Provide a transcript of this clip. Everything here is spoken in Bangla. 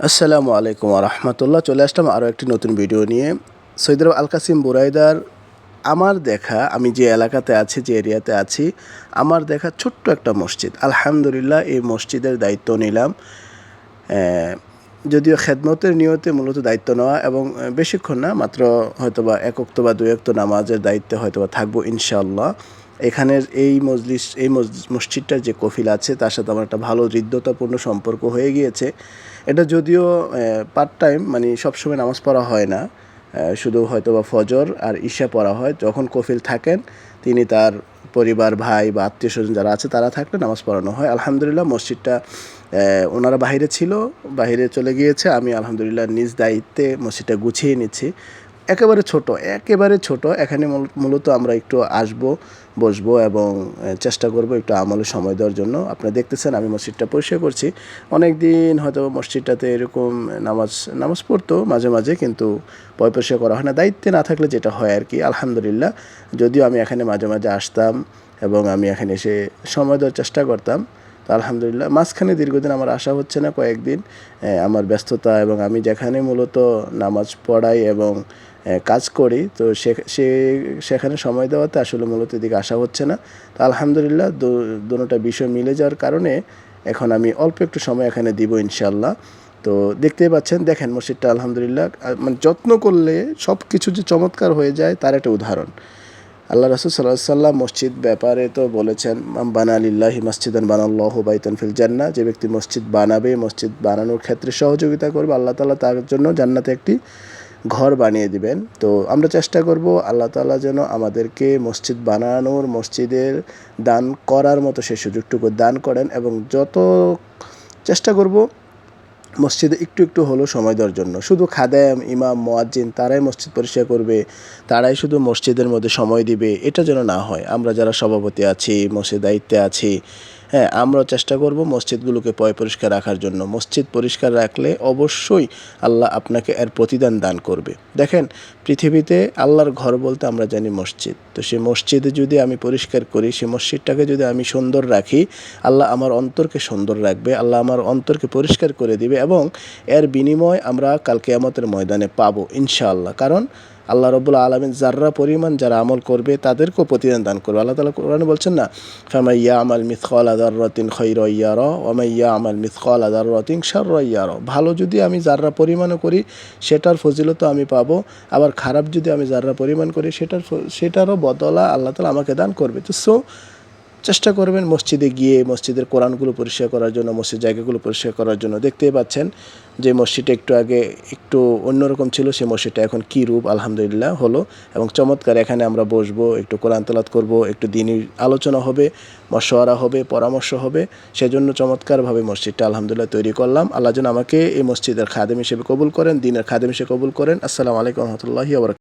আসসালামু আলাইকুম রহমতুল্লাহ। চলে আসলাম আরও একটি নতুন ভিডিও নিয়ে। সৈয়দ আল কাসিম বুরাইদার আমার দেখা, আমি যে এলাকাতে আছি, যে এরিয়াতে আছি, আমার দেখা ছোট্ট একটা মসজিদ। আলহামদুলিল্লাহ এই মসজিদের দায়িত্ব নিলাম। যদিও খেদমতের নিয়তে মূলত দায়িত্ব নেওয়া, এবং বেশিক্ষণ না, মাত্র হয়তোবা এক ওয়াক্ত বা দুই ওয়াক্ত নামাজের দায়িত্বে হয়তোবা থাকবো ইনশাআল্লাহ। এখানের এই মসজিদটার যে কফিল আছে তার সাথে আমার একটা ভালো হৃদ্যতাপূর্ণ সম্পর্ক হয়ে গিয়েছে। এটা যদিও পার্ট টাইম, মানে সবসময় নামাজ পড়া হয় না, শুধু হয়তোবা ফজর আর ঈশা পড়া হয়। যখন কফিল থাকেন তিনি তার পরিবার, ভাই বা আত্মীয় স্বজন যারা আছে তারা থাকলে নামাজ পড়ানো হয়। আলহামদুলিল্লাহ মসজিদটা ওনারা বাইরে ছিল, বাইরে চলে গিয়েছে, আমি আলহামদুলিল্লাহ নিজ দায়িত্বে মসজিদটা গুছিয়ে নিচ্ছি। একেবারে ছোট। এখানে মূলত আমরা একটু আসবো, বসবো এবং চেষ্টা করব একটু আমলে সময় দেওয়ার জন্য। আপনারা দেখতেছেন আমি মসজিদটা পরিষ্কার করছি। অনেক দিন হয়তো মসজিদটাতে এরকম নামাজ পড়তো মাঝে মাঝে, কিন্তু পরিষ্কার করা হয় না, দায়িত্বে না থাকলে যেটা হয় আর কি। আলহামদুলিল্লাহ যদিও আমি এখানে মাঝে মাঝে আসতাম এবং আমি এখানে এসে সময় দেওয়ার চেষ্টা করতাম, তো আলহামদুলিল্লাহ মাঝখানে দীর্ঘদিন আমার আসা হচ্ছে না, কয়েকদিন আমার ব্যস্ততা, এবং আমি যেখানে মূলত নামাজ পড়াই এবং কাজ করি, তো সেখানে সময় দেওয়াতে আসলে মূলত এদিকে আসা হচ্ছে না। তো আলহামদুলিল্লাহ দুটোটা বিষয় মিলে যাওয়ার কারণে এখন আমি অল্প একটু সময় এখানে দিব ইনশাআল্লাহ। তো দেখতেই পাচ্ছেন, দেখেন মসজিদটা আলহামদুলিল্লাহ, মানে যত্ন করলে সব কিছু যে চমৎকার হয়ে যায় তার একটা উদাহরণ। আল্লাহ রাসূল সাল্লাল্লাহু আলাইহি ওয়াসাল্লাম মসজিদ ব্যাপারে তো বলেছেন, বানা লিল্লাহি মসজিদান বানাল্লাহু বাইতান ফিল জান্নাহ, যে ব্যক্তি মসজিদ বানাবে, মসজিদ বানানোর ক্ষেত্রে সহযোগিতা করবে, আল্লাহ তাআলা তার জন্য জান্নাতে একটি ঘর বানিয়ে দিবেন। তো আমরা চেষ্টা করব আল্লাহ তাআলা যেন আমাদেরকে মসজিদ বানানোর, মসজিদের দান করার মতো সেই সুযোগটুকু দান করেন, এবং যত চেষ্টা করব মসজিদে একটু একটু হলেও সময় দেওয়ার জন্য। শুধু খাদেম, ইমাম, মুয়াজ্জিন তারাই মসজিদ পরিষ্কার করবে, তারাই শুধু মসজিদের মধ্যে সময় দিবে, এটা যেন না হয়। আমরা যারা সভাপতি আছি, মসজিদ দায়িত্বে আছি, হ্যাঁ, আমরাও চেষ্টা করব মসজিদগুলোকে পরিষ্কার রাখার জন্য। মসজিদ পরিষ্কার রাখলে অবশ্যই আল্লাহ আপনাকে এর প্রতিদান দান করবে। দেখেন, পৃথিবীতে আল্লাহর ঘর বলতে আমরা জানি মসজিদ। তো সেই মসজিদে যদি আমি পরিষ্কার করি, সেই মসজিদটাকে যদি আমি সুন্দর রাখি, আল্লাহ আমার অন্তরকে সুন্দর রাখবে, আল্লাহ আমার অন্তরকে পরিষ্কার করে দিবে, এবং এর বিনিময় আমরা কাল কিয়ামতের ময়দানে পাবো ইনশাআল্লাহ। কারণ আল্লাহ রাব্বুল আলামিন যাররা পরিমাণ যারা আমল করবে তাদেরকেও প্রতিদান দান করবে। আল্লাহ তাআলা কোরআনে বলছেন না, ফামান ইয়ামাল মিসকালা যাররাতিন খায়রান ইয়ারা ওয়া মান ইয়ামাল মিসকালা যাররাতিন শাররান ইয়ারা। ভালো যদি আমি যাররা পরিমাণও করি সেটার ফজিলত আমি পাবো, আবার খারাপ যদি আমি যাররা পরিমাণ করি সেটারও বদলা আল্লাহ তাআলা আমাকে দান করবে। তো চেষ্টা করবেন মসজিদে গিয়ে মসজিদের কোরআনগুলো পরিষ্কার করার জন্য, মসজিদ জায়গাগুলো পরিষ্কার করার জন্য। দেখতেই পাচ্ছেন যে মসজিদটা একটু আগে একটু অন্যরকম ছিল, সেই মসজিদটা এখন কী রূপ আলহামদুলিল্লাহ হলো, এবং চমৎকার। এখানে আমরা বসবো, একটু কোরআন তেলাওয়াত করব, একটু দ্বীনি আলোচনা হবে, মশওয়ারা হবে, পরামর্শ হবে, সেজন্য চমৎকারভাবে মসজিদটা আলহামদুলিল্লাহ তৈরি করলাম। আল্লাহ যেন আমাকে এই মসজিদের খাদেম হিসেবে কবুল করেন, দ্বীনের খাদেম হিসেবে কবুল করেন। আসসালামু আলাইকুম ওয়া রাহমাতুল্লাহি ওয়া বারাকাতুহু।